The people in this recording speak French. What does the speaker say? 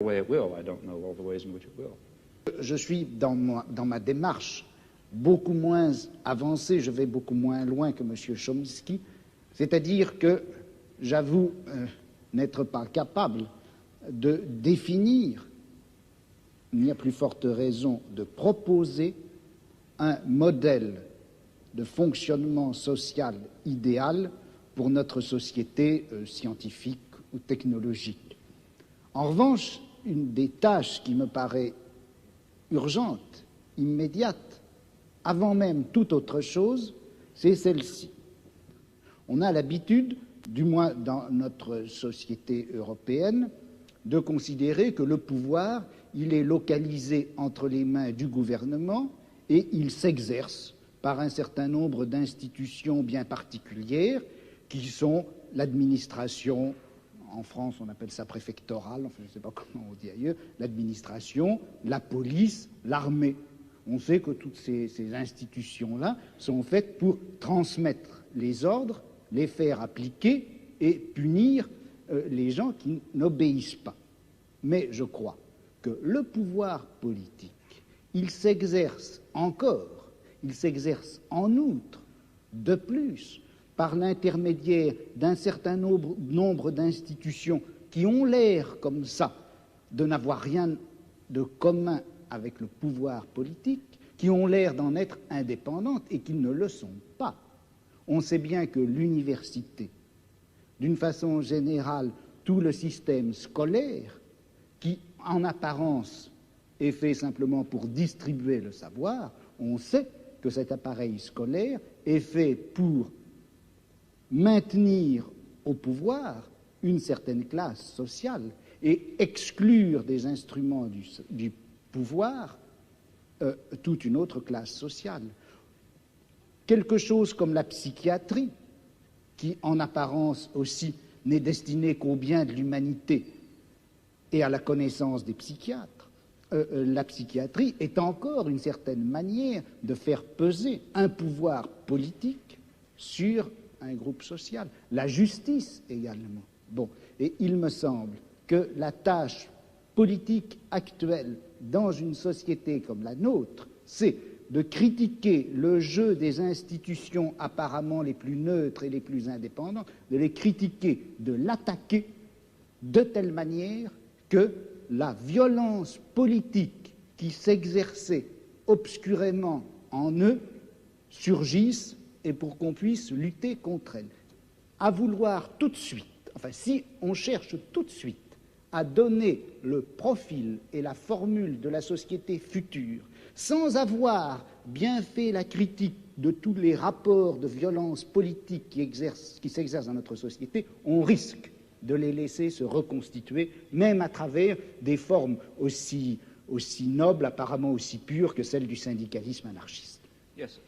way it will. I don't know all the ways in which it will. Je suis dans ma démarche beaucoup moins avancée, je vais beaucoup moins loin que M. Chomsky, c'est-à-dire que j'avoue n'être pas capable de définir, il n'y a plus forte raison de proposer un modèle de fonctionnement social idéal pour notre société scientifique ou technologique. En revanche, une des tâches qui me paraît urgente, immédiate, avant même toute autre chose, c'est celle-ci. On a l'habitude, du moins dans notre société européenne, de considérer que le pouvoir, il est localisé entre les mains du gouvernement et il s'exerce par un certain nombre d'institutions bien particulières qui sont l'administration, en France on appelle ça préfectorale, enfin je ne sais pas comment on dit ailleurs, l'administration, la police, l'armée. On sait que toutes ces institutions-là sont faites pour transmettre les ordres, les faire appliquer et punir les gens qui n'obéissent pas. Mais je crois que le pouvoir politique, il s'exerce encore, il s'exerce en outre, de plus, par l'intermédiaire d'un certain nombre d'institutions qui ont l'air, comme ça, de n'avoir rien de commun avec le pouvoir politique, qui ont l'air d'en être indépendantes et qui ne le sont pas. On sait bien que l'université, d'une façon générale, tout le système scolaire, qui, en apparence, est fait simplement pour distribuer le savoir, on sait que cet appareil scolaire est fait pour maintenir au pouvoir une certaine classe sociale et exclure des instruments du pouvoir toute une autre classe sociale. Quelque chose comme la psychiatrie, qui en apparence aussi n'est destinée qu'au bien de l'humanité et à la connaissance des psychiatres, la psychiatrie est encore une certaine manière de faire peser un pouvoir politique sur un groupe social. La justice également. Bon, et il me semble que la tâche politique actuelle dans une société comme la nôtre, c'est de critiquer le jeu des institutions apparemment les plus neutres et les plus indépendantes, de les critiquer, de l'attaquer de telle manière que la violence politique qui s'exerçait obscurément en eux surgisse et pour qu'on puisse lutter contre elle. À vouloir tout de suite, enfin si on cherche tout de suite à donner le profil et la formule de la société future sans avoir bien fait la critique de tous les rapports de violence politique qui s'exercent dans notre société, on risque de les laisser se reconstituer, même à travers des formes aussi nobles, apparemment aussi pures que celles du syndicalisme anarchiste. Yes,